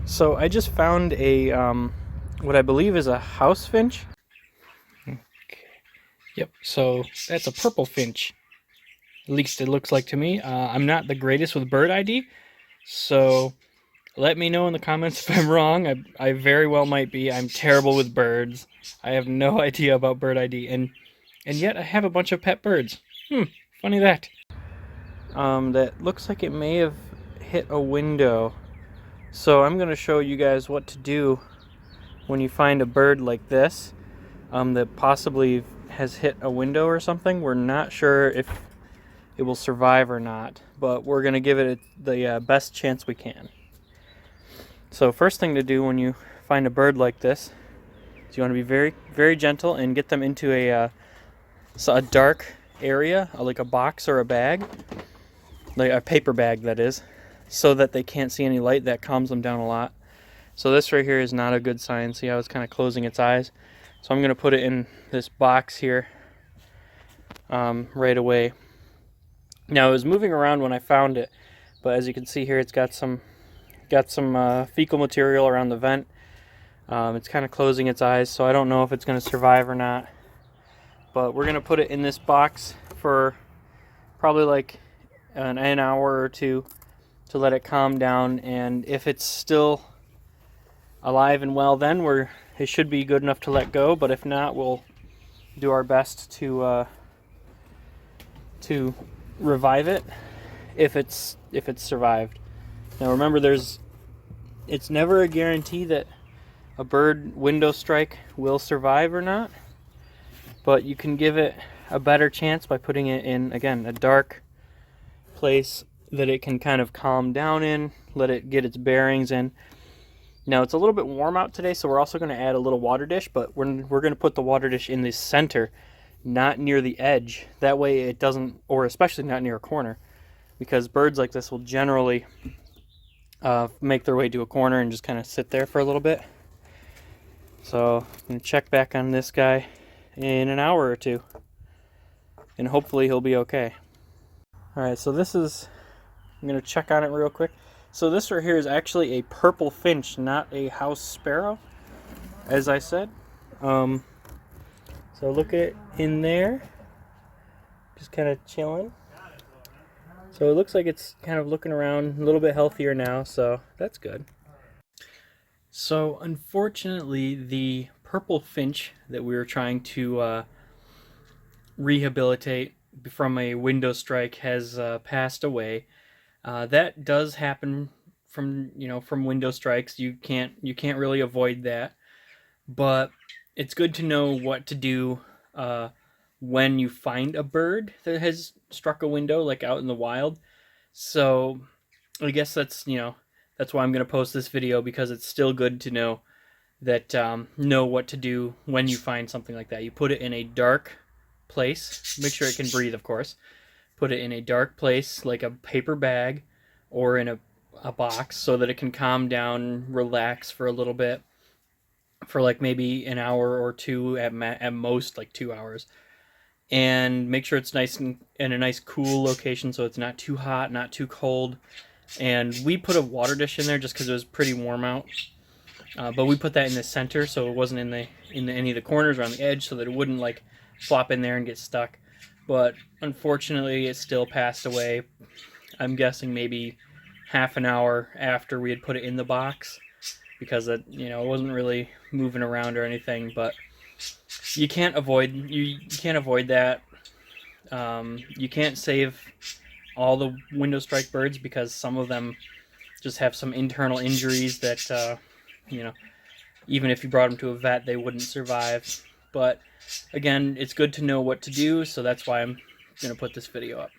So I just found a what I believe is a house finch. Okay. Yep. So that's a purple finch. At least it looks like to me. I'm not the greatest with bird ID, so let me know in the comments if I'm wrong. I very well might be. I'm terrible with birds. I have no idea about bird ID, and yet I have a bunch of pet birds. Funny that. That looks like it may have hit a window. So I'm going to show you guys what to do when you find a bird like this that possibly has hit a window or something. We're not sure if it will survive or not, but we're going to give it the best chance we can. So first thing to do when you find a bird like this is you want to be very, very gentle and get them into a dark area, like a box or a bag, like a paper bag that is, so that they can't see any light. That calms them down a lot. So this right here is not a good sign. See how it's kind of closing its eyes? So I'm going to put it in this box here right away. Now it was moving around when I found it, but as you can see here, it's got some fecal material around the vent. It's kind of closing its eyes, so I don't know if it's going to survive or not. But we're going to put it in this box for probably like an hour or two to let it calm down, and if it's still alive and well, then it should be good enough to let go. But if not, we'll do our best to revive it if it's survived. Now remember, it's never a guarantee that a bird window strike will survive or not, but you can give it a better chance by putting it in, again, a dark place that it can kind of calm down in, let it get its bearings in. Now it's a little bit warm out today, so we're also going to add a little water dish, but we're going to put the water dish in the center, not near the edge. That way it doesn't, or especially not near a corner, because birds like this will generally make their way to a corner and just kind of sit there for a little bit. So I'm going to check back on this guy in an hour or two, and hopefully he'll be okay. Alright, so I'm going to check on it real quick. So this right here is actually a purple finch, not a house sparrow, as I said. So look at in there, just kind of chilling. So it looks like it's kind of looking around, a little bit healthier now, so that's good. So unfortunately, the purple finch that we were trying to rehabilitate from a window strike has passed away. That does happen from window strikes. You can't really avoid that, but it's good to know what to do when you find a bird that has struck a window, like out in the wild. So I guess that's why I'm going to post this video, because it's still good to know that know what to do when you find something like that. You put it in a dark place. Make sure it can breathe, of course. Put it in a dark place, like a paper bag or in a box, so that it can calm down, relax for a little bit, for like maybe an hour or two, at most like 2 hours. And make sure it's nice and in a nice cool location, so it's not too hot, not too cold. And we put a water dish in there just because it was pretty warm out. But we put that in the center, so it wasn't in any of the corners or on the edge, so that it wouldn't like flop in there and get stuck. But unfortunately, it still passed away. I'm guessing maybe half an hour after we had put it in the box, because it wasn't really moving around or anything. But you can't avoid that. You can't save all the window strike birds, because some of them just have some internal injuries that even if you brought them to a vet, they wouldn't survive. But again, it's good to know what to do, so that's why I'm going to put this video up.